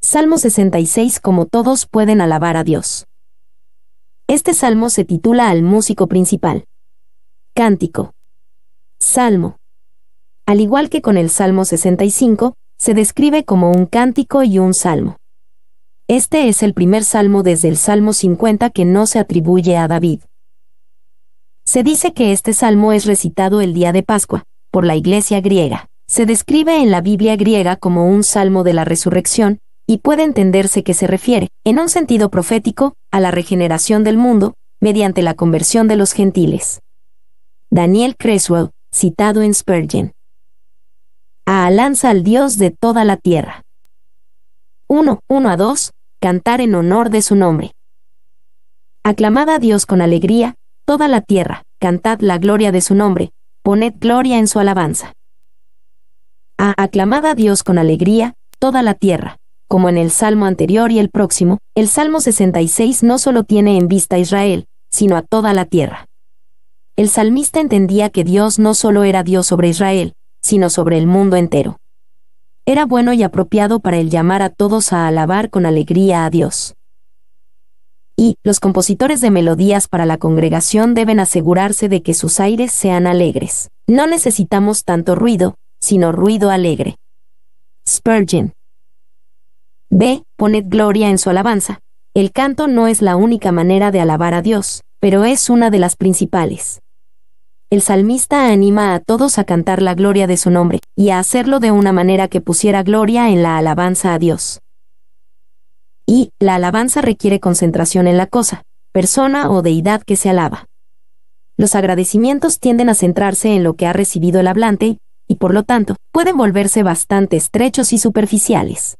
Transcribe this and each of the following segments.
Salmo 66. Como todos pueden alabar a Dios. Este salmo se titula al músico principal. Cántico. Salmo. Al igual que con el Salmo 65, se describe como un cántico y un salmo. Este es el primer salmo desde el Salmo 50 que no se atribuye a David. Se dice que este salmo es recitado el día de Pascua, por la Iglesia griega. Se describe en la Biblia griega como un salmo de la resurrección, y puede entenderse que se refiere, en un sentido profético, a la regeneración del mundo, mediante la conversión de los gentiles. Daniel Creswell, citado en Spurgeon. Alabanza al Dios de toda la tierra. 1:1-2, cantar en honor de su nombre. Aclamad a Dios con alegría, toda la tierra, cantad la gloria de su nombre, poned gloria en su alabanza. Aclamad a Dios con alegría, toda la tierra. Como en el salmo anterior y el próximo, el Salmo 66 no solo tiene en vista a Israel, sino a toda la tierra. El salmista entendía que Dios no solo era Dios sobre Israel, sino sobre el mundo entero. Era bueno y apropiado para él llamar a todos a alabar con alegría a Dios. Y los compositores de melodías para la congregación deben asegurarse de que sus aires sean alegres. No necesitamos tanto ruido, sino ruido alegre. Spurgeon. B. Poned gloria en su alabanza. El canto no es la única manera de alabar a Dios, pero es una de las principales. El salmista anima a todos a cantar la gloria de su nombre, y a hacerlo de una manera que pusiera gloria en la alabanza a Dios. Y la alabanza requiere concentración en la cosa, persona o deidad que se alaba. Los agradecimientos tienden a centrarse en lo que ha recibido el hablante, y por lo tanto, pueden volverse bastante estrechos y superficiales.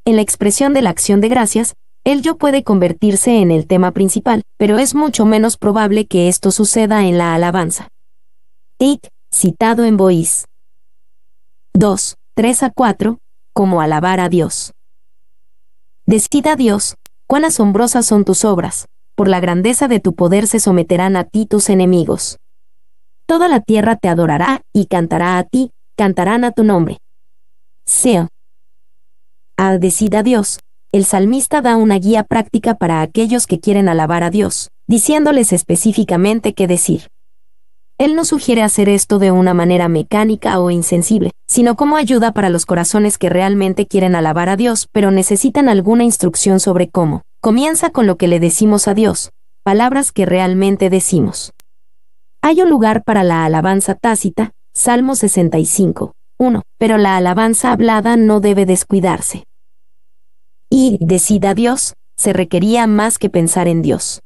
En la expresión de la acción de gracias, el yo puede convertirse en el tema principal, pero es mucho menos probable que esto suceda en la alabanza. 8. Citado en Boice. 2:3-4, como alabar a Dios. Decid a Dios, cuán asombrosas son tus obras, por la grandeza de tu poder se someterán a ti tus enemigos. Toda la tierra te adorará y cantará a ti, cantarán a tu nombre. Sea. Decid a Dios. El salmista da una guía práctica para aquellos que quieren alabar a Dios, diciéndoles específicamente qué decir. Él no sugiere hacer esto de una manera mecánica o insensible, sino como ayuda para los corazones que realmente quieren alabar a Dios, pero necesitan alguna instrucción sobre cómo. Comienza con lo que le decimos a Dios, palabras que realmente decimos. Hay un lugar para la alabanza tácita, Salmo 65:1, pero la alabanza hablada no debe descuidarse. Y decid a Dios, se requería más que pensar en Dios.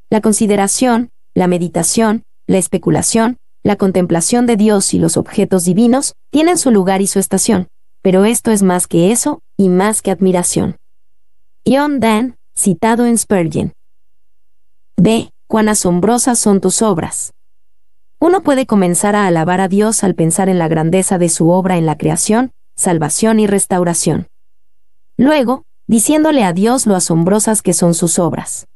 La consideración, la meditación, la especulación, la contemplación de Dios y los objetos divinos tienen su lugar y su estación, pero esto es más que eso, y más que admiración. John Donne, citado en Spurgeon. B. Cuán asombrosas son tus obras. Uno puede comenzar a alabar a Dios al pensar en la grandeza de su obra en la creación, salvación y restauración. Luego, diciéndole a Dios lo asombrosas que son sus obras.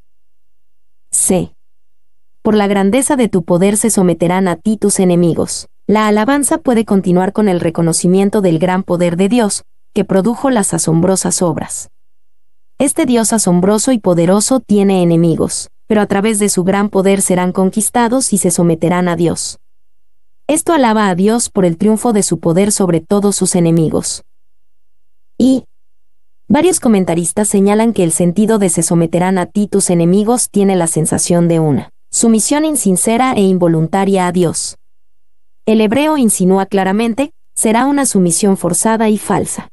C. Por la grandeza de tu poder se someterán a ti tus enemigos. La alabanza puede continuar con el reconocimiento del gran poder de Dios, que produjo las asombrosas obras. Este Dios asombroso y poderoso tiene enemigos, pero a través de su gran poder serán conquistados y se someterán a Dios. Esto alaba a Dios por el triunfo de su poder sobre todos sus enemigos. Y varios comentaristas señalan que el sentido de se someterán a ti tus enemigos tiene la sensación de una sumisión insincera e involuntaria a Dios. El hebreo insinúa claramente, será una sumisión forzada y falsa.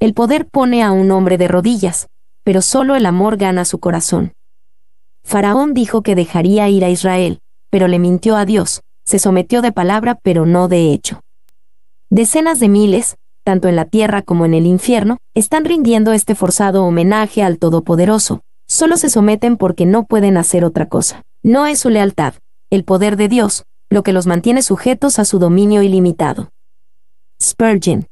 El poder pone a un hombre de rodillas, pero solo el amor gana su corazón. Faraón dijo que dejaría ir a Israel, pero le mintió a Dios, se sometió de palabra pero no de hecho. Decenas de miles, tanto en la tierra como en el infierno, están rindiendo este forzado homenaje al Todopoderoso, solo se someten porque no pueden hacer otra cosa. No es su lealtad, el poder de Dios, lo que los mantiene sujetos a su dominio ilimitado. Spurgeon.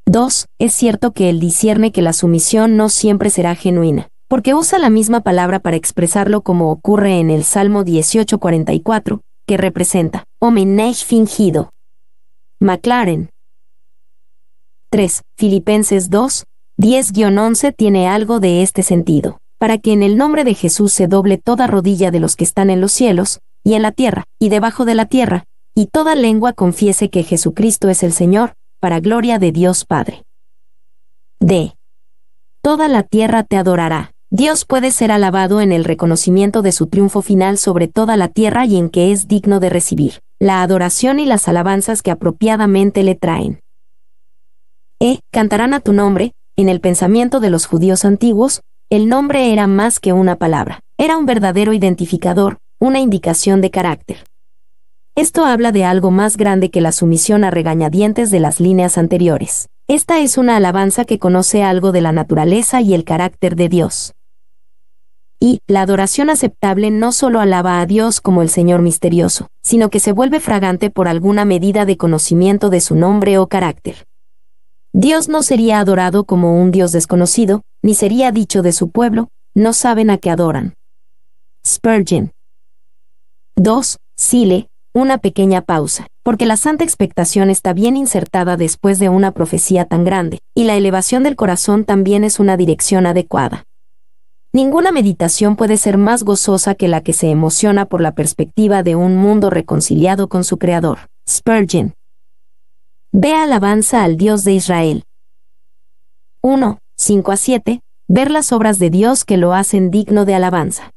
2. Es cierto que él discierne que la sumisión no siempre será genuina, porque usa la misma palabra para expresarlo como ocurre en el Salmo 18:44, que representa homenaje fingido. Maclaren. 3. Filipenses 2, 10-11 tiene algo de este sentido. Para que en el nombre de Jesús se doble toda rodilla de los que están en los cielos, y en la tierra, y debajo de la tierra, y toda lengua confiese que Jesucristo es el Señor, para gloria de Dios Padre. D. Toda la tierra te adorará. Dios puede ser alabado en el reconocimiento de su triunfo final sobre toda la tierra y en que es digno de recibir la adoración y las alabanzas que apropiadamente le traen. Cantarán a tu nombre. En el pensamiento de los judíos antiguos, el nombre era más que una palabra. Era un verdadero identificador, una indicación de carácter. Esto habla de algo más grande que la sumisión a regañadientes de las líneas anteriores. Esta es una alabanza que conoce algo de la naturaleza y el carácter de Dios. Y la adoración aceptable no solo alaba a Dios como el Señor misterioso, sino que se vuelve fragante por alguna medida de conocimiento de su nombre o carácter. Dios no sería adorado como un Dios desconocido, ni sería dicho de su pueblo, no saben a qué adoran. Spurgeon. 2. Sile, una pequeña pausa, porque la santa expectación está bien insertada después de una profecía tan grande, y la elevación del corazón también es una dirección adecuada. Ninguna meditación puede ser más gozosa que la que se emociona por la perspectiva de un mundo reconciliado con su Creador. Spurgeon. Ve alabanza al Dios de Israel. 1. 5-7. Ver las obras de Dios que lo hacen digno de alabanza.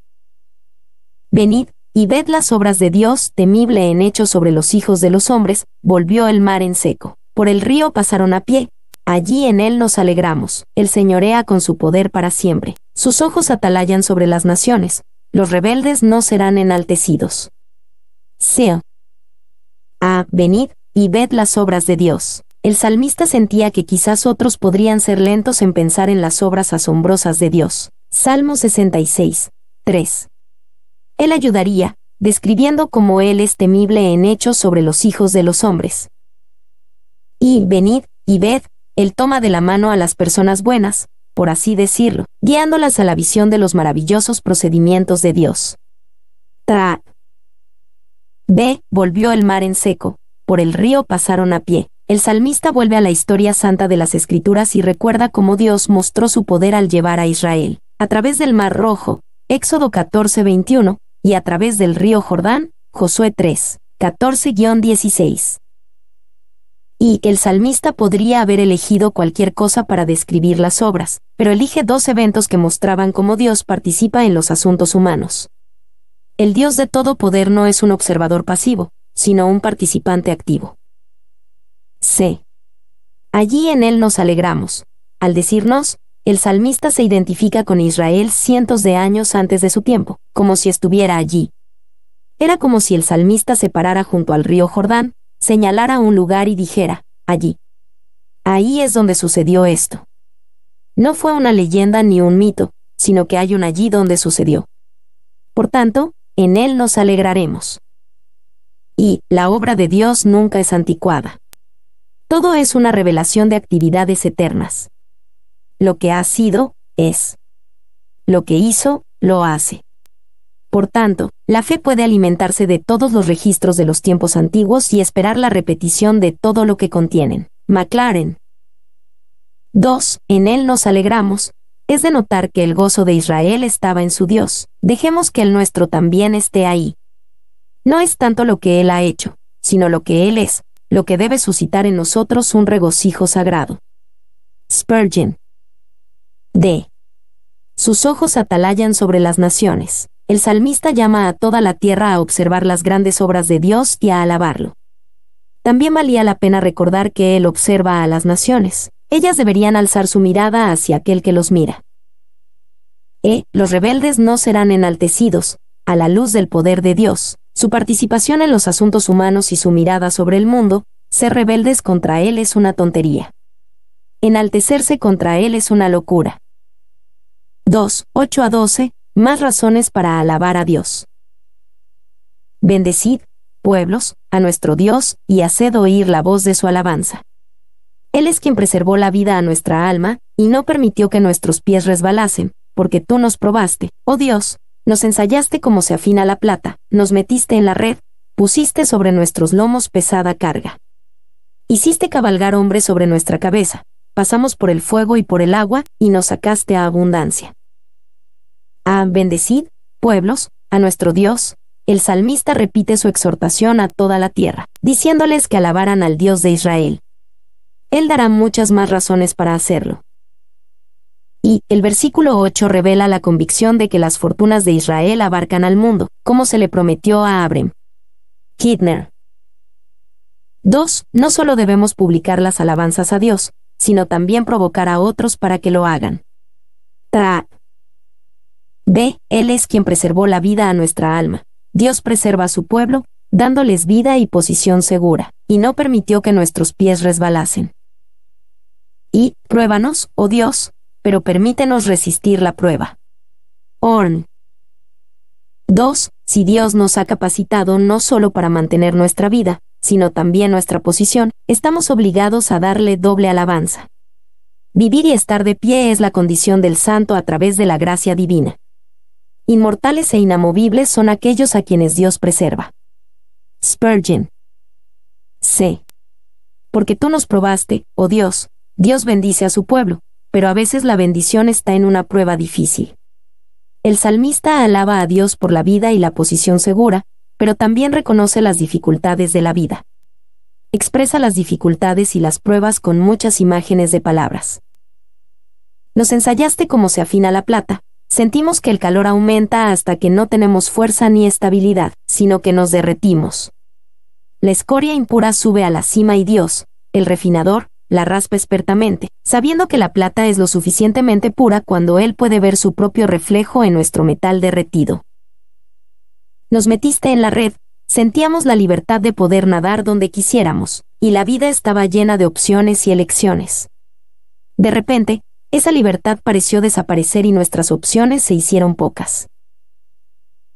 Venid, y ved las obras de Dios, temible en hechos sobre los hijos de los hombres, volvió el mar en seco. Por el río pasaron a pie, allí en él nos alegramos, él señorea con su poder para siempre. Sus ojos atalayan sobre las naciones, los rebeldes no serán enaltecidos. Sea. Venid, y ved las obras de Dios. El salmista sentía que quizás otros podrían ser lentos en pensar en las obras asombrosas de Dios. Salmo 66, 3. Él ayudaría, describiendo cómo Él es temible en hechos sobre los hijos de los hombres. Y venid, y ved, Él toma de la mano a las personas buenas, por así decirlo, guiándolas a la visión de los maravillosos procedimientos de Dios. Volvió el mar en seco, por el río pasaron a pie. El salmista vuelve a la historia santa de las Escrituras y recuerda cómo Dios mostró su poder al llevar a Israel, a través del Mar Rojo, Éxodo 14:21, y a través del río Jordán, Josué 3, 14-16. Y el salmista podría haber elegido cualquier cosa para describir las obras, pero elige dos eventos que mostraban cómo Dios participa en los asuntos humanos. El Dios de todo poder no es un observador pasivo, sino un participante activo. C. Allí en él nos alegramos. Al decirnos, el salmista se identifica con Israel cientos de años antes de su tiempo, como si estuviera allí. Era como si el salmista se parara junto al río Jordán, señalara un lugar y dijera, allí. Ahí es donde sucedió esto. No fue una leyenda ni un mito, sino que hay un allí donde sucedió. Por tanto, en él nos alegraremos. Y la obra de Dios nunca es anticuada. Todo es una revelación de actividades eternas. Lo que ha sido, es. Lo que hizo, lo hace. Por tanto, la fe puede alimentarse de todos los registros de los tiempos antiguos y esperar la repetición de todo lo que contienen. Maclaren. 2. En él nos alegramos. Es de notar que el gozo de Israel estaba en su Dios. Dejemos que el nuestro también esté ahí. No es tanto lo que Él ha hecho, sino lo que Él es, lo que debe suscitar en nosotros un regocijo sagrado. Spurgeon. D. Sus ojos atalayan sobre las naciones. El salmista llama a toda la tierra a observar las grandes obras de Dios y a alabarlo. También valía la pena recordar que Él observa a las naciones. Ellas deberían alzar su mirada hacia aquel que los mira. Los rebeldes no serán enaltecidos, a la luz del poder de Dios. Su participación en los asuntos humanos y su mirada sobre el mundo, ser rebeldes contra Él es una tontería. Enaltecerse contra Él es una locura. 2. 8-12. Más razones para alabar a Dios. Bendecid, pueblos, a nuestro Dios, y haced oír la voz de su alabanza. Él es quien preservó la vida a nuestra alma, y no permitió que nuestros pies resbalasen, porque tú nos probaste, oh Dios, nos ensayaste como se afina la plata, nos metiste en la red, pusiste sobre nuestros lomos pesada carga. Hiciste cabalgar hombres sobre nuestra cabeza, pasamos por el fuego y por el agua, y nos sacaste a abundancia. Bendecid, pueblos, a nuestro Dios. El salmista repite su exhortación a toda la tierra, diciéndoles que alabaran al Dios de Israel. Él dará muchas más razones para hacerlo. Y el versículo 8 revela la convicción de que las fortunas de Israel abarcan al mundo, como se le prometió a Abraham. Kidner. 2. No solo debemos publicar las alabanzas a Dios, sino también provocar a otros para que lo hagan. B. Él es quien preservó la vida a nuestra alma. Dios preserva a su pueblo, dándoles vida y posición segura, y no permitió que nuestros pies resbalasen. Y, pruébanos, oh Dios, pero permítenos resistir la prueba. Orn. 2. Si Dios nos ha capacitado no solo para mantener nuestra vida, sino también nuestra posición, estamos obligados a darle doble alabanza. Vivir y estar de pie es la condición del santo a través de la gracia divina. Inmortales e inamovibles son aquellos a quienes Dios preserva. Spurgeon. C. Porque tú nos probaste, oh Dios, Dios bendice a su pueblo, pero a veces la bendición está en una prueba difícil. El salmista alaba a Dios por la vida y la posición segura, pero también reconoce las dificultades de la vida. Expresa las dificultades y las pruebas con muchas imágenes de palabras. Nos ensayaste como se afina la plata, sentimos que el calor aumenta hasta que no tenemos fuerza ni estabilidad, sino que nos derretimos. La escoria impura sube a la cima y Dios, el refinador, la raspa expertamente, sabiendo que la plata es lo suficientemente pura cuando Él puede ver su propio reflejo en nuestro metal derretido. Nos metiste en la red, sentíamos la libertad de poder nadar donde quisiéramos, y la vida estaba llena de opciones y elecciones. De repente, esa libertad pareció desaparecer y nuestras opciones se hicieron pocas.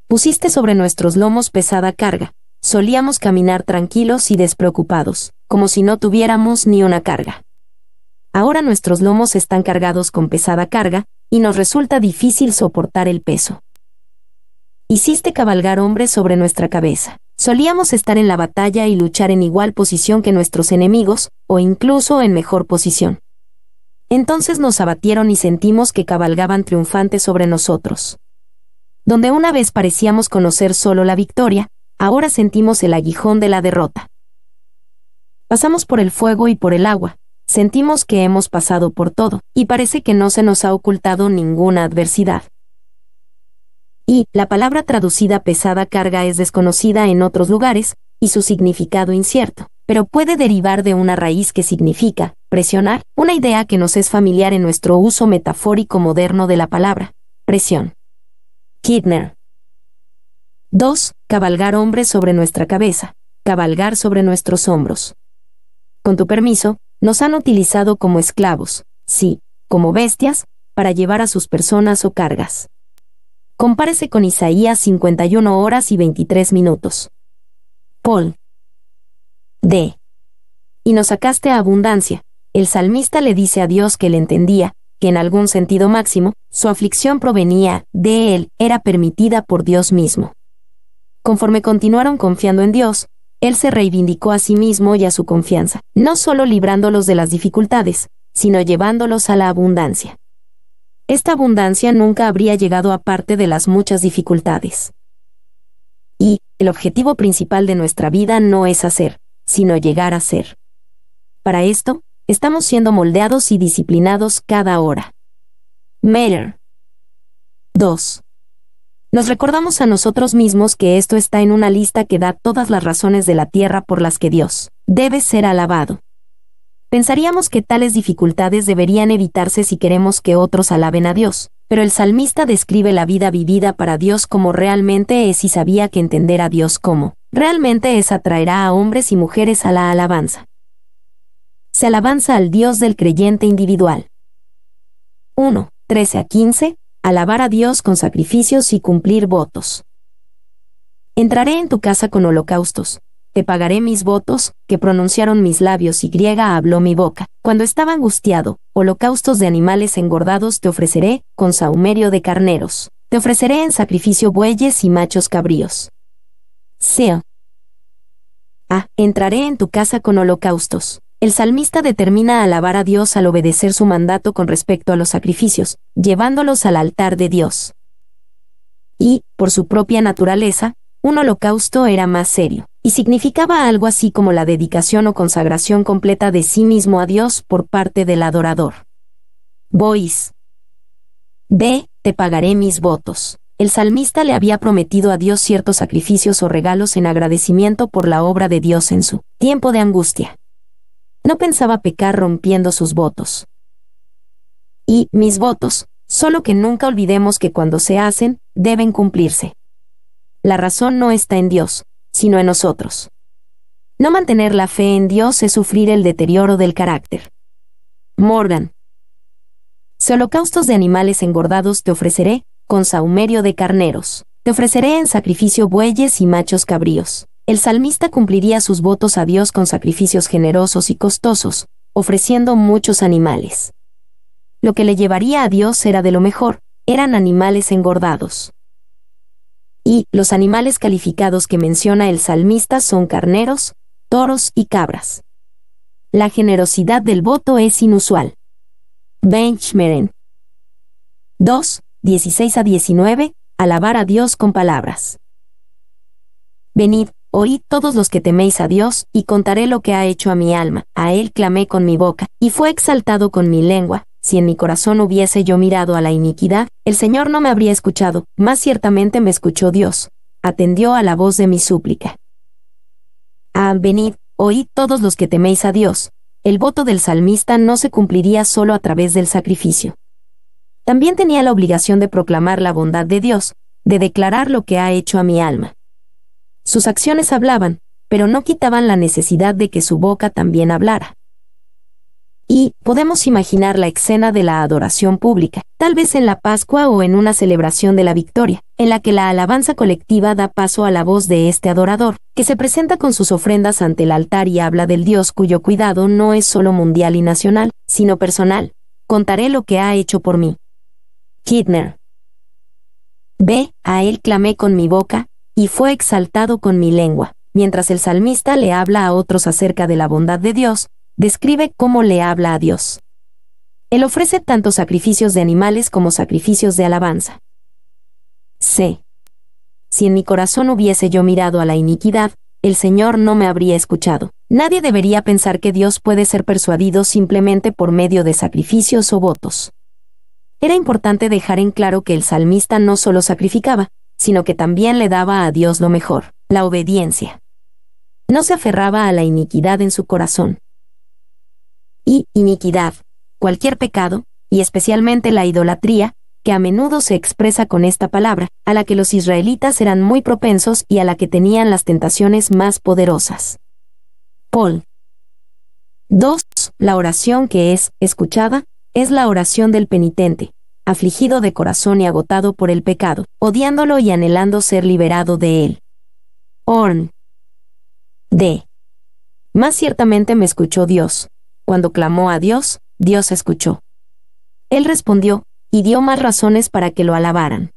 Pusiste sobre nuestros lomos pesada carga, solíamos caminar tranquilos y despreocupados, como si no tuviéramos ni una carga. Ahora nuestros lomos están cargados con pesada carga, y nos resulta difícil soportar el peso. Hiciste cabalgar hombres sobre nuestra cabeza. Solíamos estar en la batalla y luchar en igual posición que nuestros enemigos, o incluso en mejor posición. Entonces nos abatieron y sentimos que cabalgaban triunfantes sobre nosotros. Donde una vez parecíamos conocer solo la victoria, ahora sentimos el aguijón de la derrota. Pasamos por el fuego y por el agua, sentimos que hemos pasado por todo, y parece que no se nos ha ocultado ninguna adversidad. Y la palabra traducida pesada carga es desconocida en otros lugares, y su significado incierto, pero puede derivar de una raíz que significa presionar, una idea que nos es familiar en nuestro uso metafórico moderno de la palabra presión. Kidner. 2. Cabalgar hombres sobre nuestra cabeza, cabalgar sobre nuestros hombros. Con tu permiso, nos han utilizado como esclavos, sí, como bestias, para llevar a sus personas o cargas. Compárese con Isaías 51 horas y 23 minutos. Paul. D. Y nos sacaste a abundancia. El salmista le dice a Dios que él entendía, que en algún sentido máximo, su aflicción provenía de él, era permitida por Dios mismo. Conforme continuaron confiando en Dios, él se reivindicó a sí mismo y a su confianza, no solo librándolos de las dificultades, sino llevándolos a la abundancia. Esta abundancia nunca habría llegado aparte de las muchas dificultades. Y el objetivo principal de nuestra vida no es hacer, sino llegar a ser. Para esto, estamos siendo moldeados y disciplinados cada hora. Meyer. 2. Nos recordamos a nosotros mismos que esto está en una lista que da todas las razones de la tierra por las que Dios debe ser alabado. Pensaríamos que tales dificultades deberían evitarse si queremos que otros alaben a Dios, pero el salmista describe la vida vivida para Dios como realmente es y sabía que entender a Dios como realmente es atraerá a hombres y mujeres a la alabanza. Se alabanza al Dios del creyente individual. 1. 13 a 15. Alabar a Dios con sacrificios y cumplir votos. Entraré en tu casa con holocaustos. Te pagaré mis votos, que pronunciaron mis labios y habló mi boca. Cuando estaba angustiado, holocaustos de animales engordados te ofreceré, con sahumerio de carneros. Te ofreceré en sacrificio bueyes y machos cabríos. Entraré en tu casa con holocaustos. El salmista determina alabar a Dios al obedecer su mandato con respecto a los sacrificios, llevándolos al altar de Dios. Y, por su propia naturaleza, un holocausto era más serio, y significaba algo así como la dedicación o consagración completa de sí mismo a Dios por parte del adorador. Bois. Ve, te pagaré mis votos. El salmista le había prometido a Dios ciertos sacrificios o regalos en agradecimiento por la obra de Dios en su tiempo de angustia. No pensaba pecar rompiendo sus votos. Y mis votos, solo que nunca olvidemos que cuando se hacen, deben cumplirse. La razón no está en Dios, sino en nosotros. No mantener la fe en Dios es sufrir el deterioro del carácter. Morgan. Si holocaustos de animales engordados te ofreceré, con sahumerio de carneros. Te ofreceré en sacrificio bueyes y machos cabríos. El salmista cumpliría sus votos a Dios con sacrificios generosos y costosos, ofreciendo muchos animales. Lo que le llevaría a Dios era de lo mejor, eran animales engordados. Y los animales calificados que menciona el salmista son carneros, toros y cabras. La generosidad del voto es inusual. Benchmeren. 2, 16 a 19, alabar a Dios con palabras. Venid, oíd todos los que teméis a Dios, y contaré lo que ha hecho a mi alma. A él clamé con mi boca, y fue exaltado con mi lengua. Si en mi corazón hubiese yo mirado a la iniquidad, el Señor no me habría escuchado, mas ciertamente me escuchó Dios. Atendió a la voz de mi súplica. Venid, oíd todos los que teméis a Dios. El voto del salmista no se cumpliría solo a través del sacrificio. También tenía la obligación de proclamar la bondad de Dios, de declarar lo que ha hecho a mi alma. Sus acciones hablaban, pero no quitaban la necesidad de que su boca también hablara. Y podemos imaginar la escena de la adoración pública, tal vez en la Pascua o en una celebración de la victoria, en la que la alabanza colectiva da paso a la voz de este adorador, que se presenta con sus ofrendas ante el altar y habla del Dios cuyo cuidado no es solo mundial y nacional, sino personal. Contaré lo que ha hecho por mí. Kidner. Ve, a él clamé con mi boca, y fue exaltado con mi lengua. Mientras el salmista le habla a otros acerca de la bondad de Dios, describe cómo le habla a Dios. Él ofrece tanto sacrificios de animales como sacrificios de alabanza. C. Si en mi corazón hubiese yo mirado a la iniquidad, el Señor no me habría escuchado. Nadie debería pensar que Dios puede ser persuadido simplemente por medio de sacrificios o votos. Era importante dejar en claro que el salmista no solo sacrificaba, sino que también le daba a Dios lo mejor, la obediencia. No se aferraba a la iniquidad en su corazón. Y iniquidad, cualquier pecado, y especialmente la idolatría, que a menudo se expresa con esta palabra, a la que los israelitas eran muy propensos y a la que tenían las tentaciones más poderosas. Paul. 2. La oración que es escuchada, es la oración del penitente, afligido de corazón y agotado por el pecado, odiándolo y anhelando ser liberado de él. Orn. D. Más ciertamente me escuchó Dios. Cuando clamó a Dios, Dios escuchó. Él respondió, y dio más razones para que lo alabaran.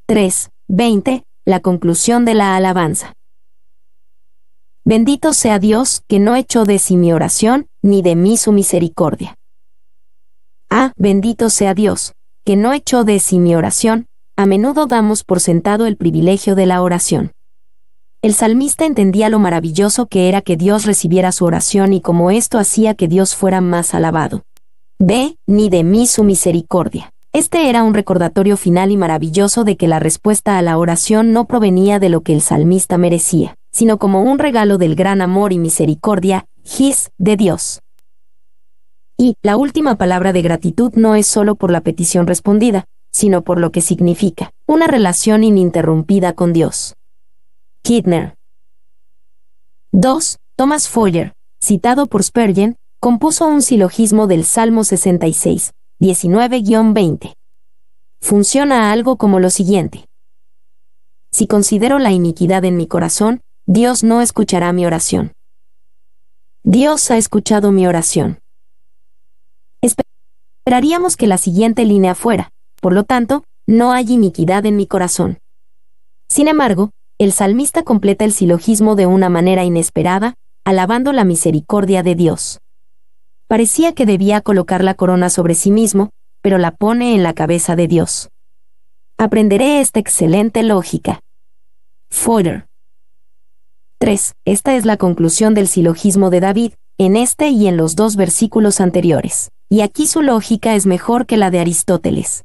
3. 20. La conclusión de la alabanza. Bendito sea Dios, que no echó de sí mi oración, ni de mí su misericordia. Bendito sea Dios, que no echó de sí mi oración. A menudo damos por sentado el privilegio de la oración. El salmista entendía lo maravilloso que era que Dios recibiera su oración y cómo esto hacía que Dios fuera más alabado. B. Ni de mí su misericordia. Este era un recordatorio final y maravilloso de que la respuesta a la oración no provenía de lo que el salmista merecía, sino como un regalo del gran amor y misericordia, de Dios. Y la última palabra de gratitud no es solo por la petición respondida, sino por lo que significa, una relación ininterrumpida con Dios. Kidner. 2. Thomas Foyer, citado por Spurgeon, compuso un silogismo del Salmo 66, 19-20. Funciona algo como lo siguiente. Si considero la iniquidad en mi corazón, Dios no escuchará mi oración. Dios ha escuchado mi oración. Esperaríamos que la siguiente línea fuera, por lo tanto, no hay iniquidad en mi corazón. Sin embargo, el salmista completa el silogismo de una manera inesperada, alabando la misericordia de Dios. Parecía que debía colocar la corona sobre sí mismo, pero la pone en la cabeza de Dios. Aprenderé esta excelente lógica. Fodder. 3. Esta es la conclusión del silogismo de David, en este y en los 2 versículos anteriores. Y aquí su lógica es mejor que la de Aristóteles.